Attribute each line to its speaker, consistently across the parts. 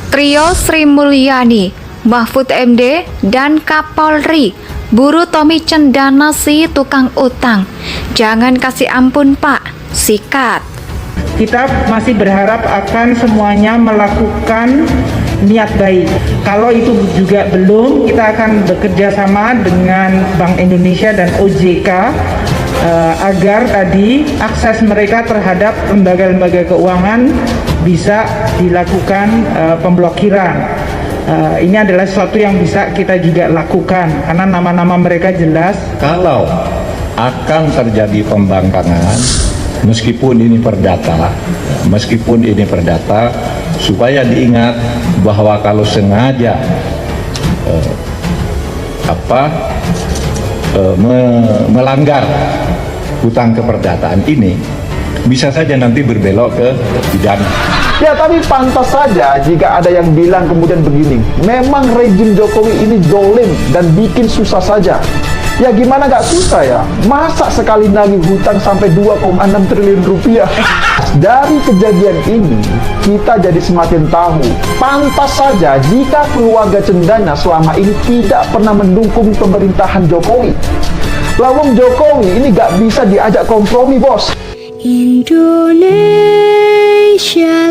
Speaker 1: Trio Sri Mulyani, Mahfud MD, dan Kapolri buru Tommy Cendana si tukang utang. Jangan kasih ampun Pak, sikat.
Speaker 2: Kita masih berharap akan semuanya melakukan niat baik. Kalau itu juga belum, kita akan bekerja sama dengan Bank Indonesia dan OJK agar tadi akses mereka terhadap lembaga-lembaga keuangan bisa dilakukan pemblokiran. Ini adalah sesuatu yang bisa kita juga lakukan karena nama-nama mereka jelas.
Speaker 3: Kalau akan terjadi pembangkangan, meskipun ini perdata, supaya diingat bahwa kalau sengaja melanggar hutang keperdataan ini, bisa saja nanti berbelok ke pidana.
Speaker 4: Ya, tapi pantas saja jika ada yang bilang kemudian begini, memang rejim Jokowi ini dolim dan bikin susah saja. Ya gimana gak susah ya? Masa sekali nagih hutang sampai 2,6 triliun rupiah? Dari kejadian ini, kita jadi semakin tahu, pantas saja jika keluarga Cendana selama ini tidak pernah mendukung pemerintahan Jokowi. Lawang Jokowi ini gak bisa diajak kompromi, bos.
Speaker 5: Indonesia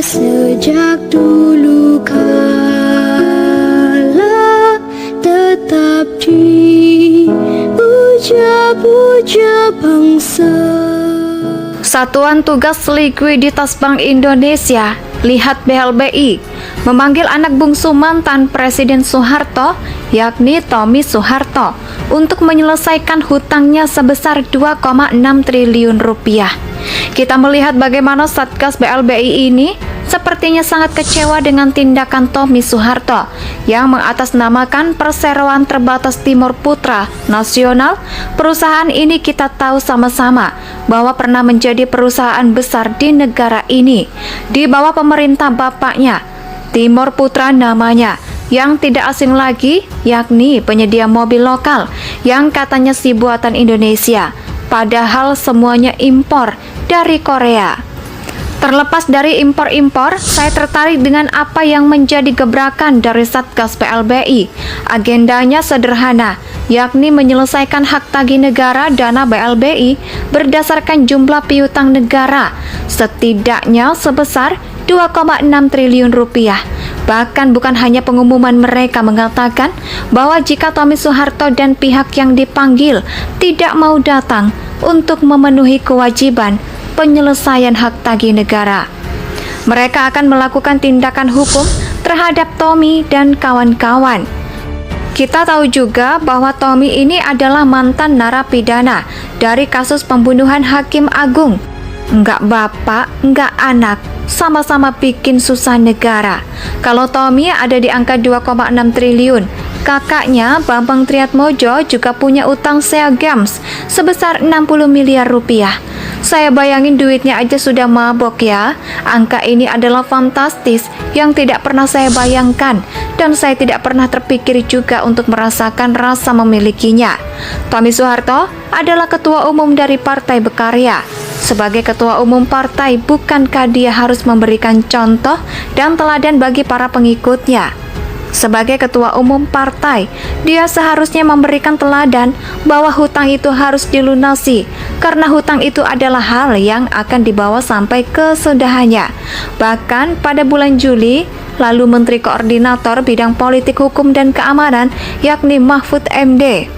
Speaker 5: sejak dulu kala tetap dipuja-puja bangsa.
Speaker 1: Satuan Tugas Likuiditas Bank Indonesia, lihat BLBI, memanggil anak bungsu mantan Presiden Soeharto, yakni Tommy Soeharto, untuk menyelesaikan hutangnya sebesar 2,6 triliun rupiah. Kita melihat bagaimana Satgas BLBI ini sepertinya sangat kecewa dengan tindakan Tommy Soeharto yang mengatasnamakan Perseroan Terbatas Timur Putra Nasional. Perusahaan ini kita tahu sama-sama bahwa pernah menjadi perusahaan besar di negara ini di bawah pemerintah bapaknya, Timur Putra namanya, yang tidak asing lagi yakni penyedia mobil lokal yang katanya si buatan Indonesia, padahal semuanya impor dari Korea. Terlepas dari impor-impor, saya tertarik dengan apa yang menjadi gebrakan dari Satgas BLBI. Agendanya sederhana, yakni menyelesaikan hak tagih negara dana BLBI berdasarkan jumlah piutang negara, setidaknya sebesar 2,6 triliun rupiah. Bahkan bukan hanya pengumuman, mereka mengatakan bahwa jika Tommy Soeharto dan pihak yang dipanggil tidak mau datang untuk memenuhi kewajiban penyelesaian hak tagih negara, mereka akan melakukan tindakan hukum terhadap Tommy dan kawan-kawan. Kita tahu juga bahwa Tommy ini adalah mantan narapidana dari kasus pembunuhan Hakim Agung. Enggak bapak, enggak anak, sama-sama bikin susah negara. Kalau Tommy ada di angka 2,6 triliun, kakaknya Bambang Triatmojo juga punya utang Sea Games sebesar 60 miliar rupiah. Saya bayangin duitnya aja sudah mabok ya. Angka ini adalah fantastis yang tidak pernah saya bayangkan, dan saya tidak pernah terpikir juga untuk merasakan rasa memilikinya. Tommy Soeharto adalah ketua umum dari Partai Berkarya. Sebagai ketua umum partai, bukankah dia harus memberikan contoh dan teladan bagi para pengikutnya? Sebagai ketua umum partai, dia seharusnya memberikan teladan bahwa hutang itu harus dilunasi, karena hutang itu adalah hal yang akan dibawa sampai kesudahannya. Bahkan pada bulan Juli lalu, Menteri Koordinator Bidang Politik Hukum dan Keamanan yakni Mahfud MD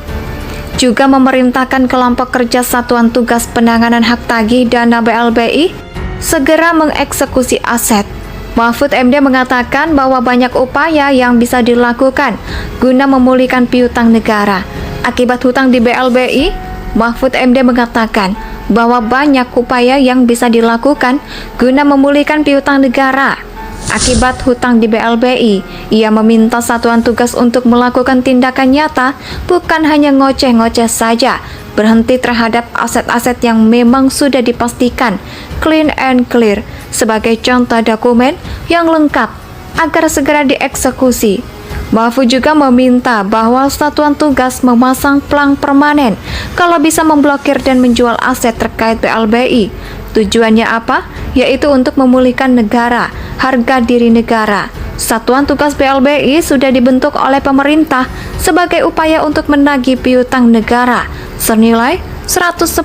Speaker 1: juga memerintahkan kelompok kerja Satuan Tugas Penanganan Hak Tagih Dana BLBI segera mengeksekusi aset. Mahfud MD mengatakan bahwa banyak upaya yang bisa dilakukan guna memulihkan piutang negara. Akibat hutang di BLBI, Mahfud MD mengatakan bahwa banyak upaya yang bisa dilakukan guna memulihkan piutang negara. Akibat hutang di BLBI, ia meminta Satuan Tugas untuk melakukan tindakan nyata, bukan hanya ngoceh-ngoceh saja, berhenti terhadap aset-aset yang memang sudah dipastikan clean and clear, sebagai contoh dokumen yang lengkap agar segera dieksekusi. Mahfud juga meminta bahwa Satuan Tugas memasang pelang permanen kalau bisa memblokir dan menjual aset terkait BLBI. Tujuannya apa? Yaitu untuk memulihkan negara, harga diri negara, Satuan Tugas BLBI sudah dibentuk oleh pemerintah sebagai upaya untuk menagih piutang negara senilai 110,45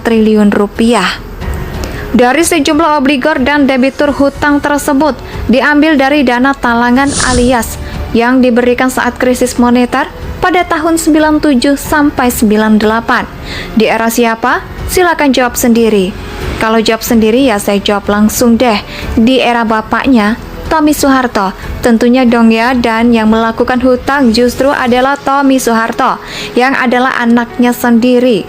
Speaker 1: triliun rupiah. Dari sejumlah obligor dan debitur hutang tersebut diambil dari dana talangan alias yang diberikan saat krisis moneter pada tahun 97 sampai 98. Di era siapa? Silakan jawab sendiri. Kalau jawab sendiri ya saya jawab langsung deh. Di era bapaknya, Tommy Soeharto. Tentunya dong ya, dan yang melakukan hutang justru adalah Tommy Soeharto yang adalah anaknya sendiri.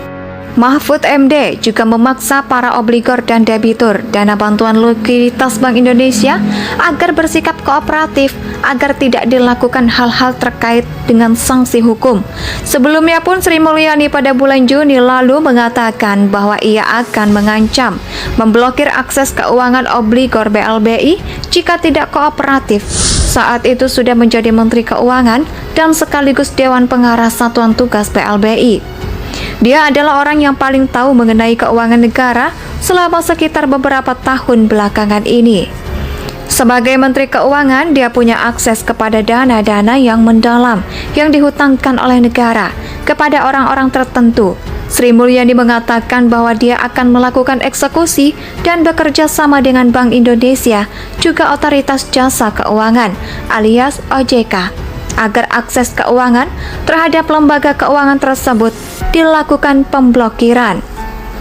Speaker 1: Mahfud MD juga memaksa para obligor dan debitur dana bantuan likuiditas Bank Indonesia agar bersikap kooperatif agar tidak dilakukan hal-hal terkait dengan sanksi hukum. Sebelumnya pun Sri Mulyani pada bulan Juni lalu mengatakan bahwa ia akan mengancam memblokir akses keuangan obligor BLBI jika tidak kooperatif. Saat itu sudah menjadi Menteri Keuangan dan sekaligus Dewan Pengarah Satuan Tugas BLBI. Dia adalah orang yang paling tahu mengenai keuangan negara selama sekitar beberapa tahun belakangan ini. Sebagai Menteri Keuangan, dia punya akses kepada dana-dana yang mendalam yang dihutangkan oleh negara kepada orang-orang tertentu. Sri Mulyani mengatakan bahwa dia akan melakukan eksekusi dan bekerja sama dengan Bank Indonesia, juga Otoritas Jasa Keuangan alias OJK, agar akses keuangan terhadap lembaga keuangan tersebut dilakukan pemblokiran.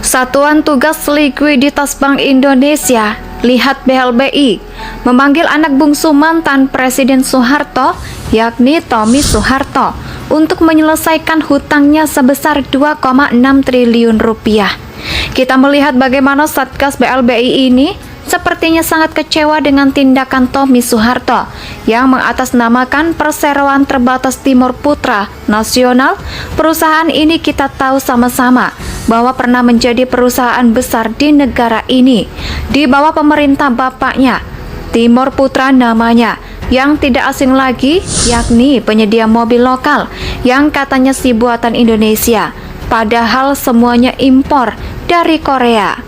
Speaker 1: Satuan Tugas Likuiditas Bank Indonesia, lihat BLBI, memanggil anak bungsu mantan Presiden Soeharto, yakni Tommy Soeharto, untuk menyelesaikan hutangnya sebesar 2,6 triliun rupiah. Kita melihat bagaimana Satgas BLBI ini sepertinya sangat kecewa dengan tindakan Tommy Soeharto yang mengatasnamakan Perseroan Terbatas Timur Putra Nasional. Perusahaan ini kita tahu sama-sama bahwa pernah menjadi perusahaan besar di negara ini di bawah pemerintah bapaknya, Timur Putra namanya, yang tidak asing lagi yakni penyedia mobil lokal yang katanya si buatan Indonesia, padahal semuanya impor dari Korea.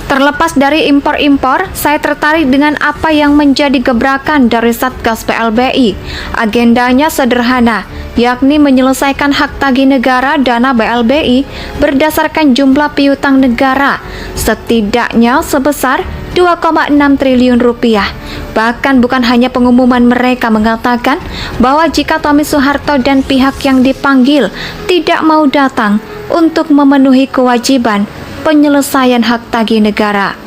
Speaker 1: Terlepas dari impor-impor, saya tertarik dengan apa yang menjadi gebrakan dari Satgas BLBI. Agendanya sederhana, yakni menyelesaikan hak tagih negara dana BLBI berdasarkan jumlah piutang negara, setidaknya sebesar 2,6 triliun rupiah. Bahkan bukan hanya pengumuman, mereka mengatakan bahwa jika Tommy Soeharto dan pihak yang dipanggil tidak mau datang untuk memenuhi kewajiban penyelesaian hak tagih negara,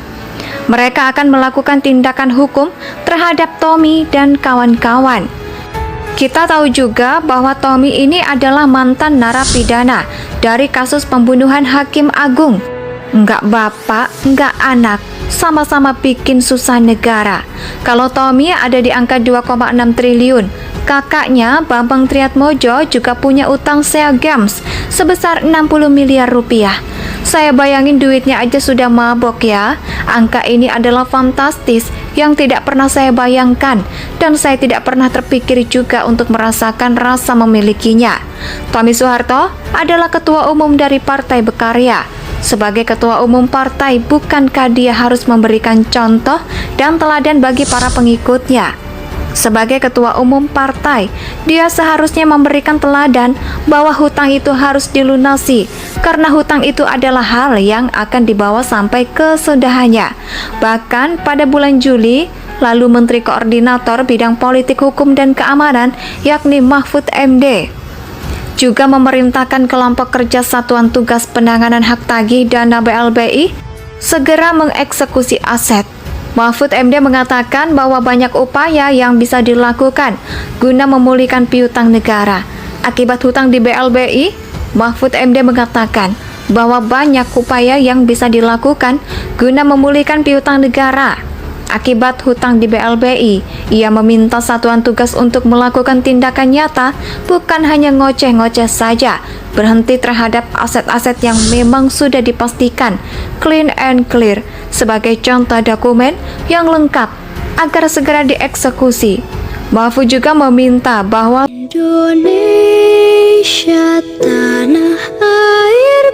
Speaker 1: mereka akan melakukan tindakan hukum terhadap Tommy dan kawan-kawan. Kita tahu juga bahwa Tommy ini adalah mantan narapidana dari kasus pembunuhan Hakim Agung. Enggak bapak, enggak anak, sama-sama bikin susah negara. Kalau Tommy ada di angka 2,6 triliun, kakaknya Bambang Triatmojo juga punya utang Sea Games sebesar 60 miliar rupiah. Saya bayangin duitnya aja sudah mabok ya. Angka ini adalah fantastis yang tidak pernah saya bayangkan, dan saya tidak pernah terpikir juga untuk merasakan rasa memilikinya. Tommy Soeharto adalah ketua umum dari Partai Berkarya. Sebagai ketua umum partai, bukankah dia harus memberikan contoh dan teladan bagi para pengikutnya? Sebagai ketua umum partai, dia seharusnya memberikan teladan bahwa hutang itu harus dilunasi, karena hutang itu adalah hal yang akan dibawa sampai kesudahannya. Bahkan pada bulan Juli lalu, Menteri Koordinator Bidang Politik Hukum dan Keamanan yakni Mahfud MD juga memerintahkan kelompok kerja Satuan Tugas Penanganan Hak Tagih Dana BLBI segera mengeksekusi aset. Mahfud MD mengatakan bahwa banyak upaya yang bisa dilakukan guna memulihkan piutang negara akibat hutang di BLBI. Mahfud MD mengatakan bahwa banyak upaya yang bisa dilakukan guna memulihkan piutang negara akibat hutang di BLBI. Ia meminta Satuan Tugas untuk melakukan tindakan nyata, bukan hanya ngoceh-ngoceh saja, berhenti terhadap aset-aset yang memang sudah dipastikan clean and clear, sebagai contoh dokumen yang lengkap agar segera dieksekusi. Mahfud juga meminta bahwa
Speaker 5: Indonesia tanah air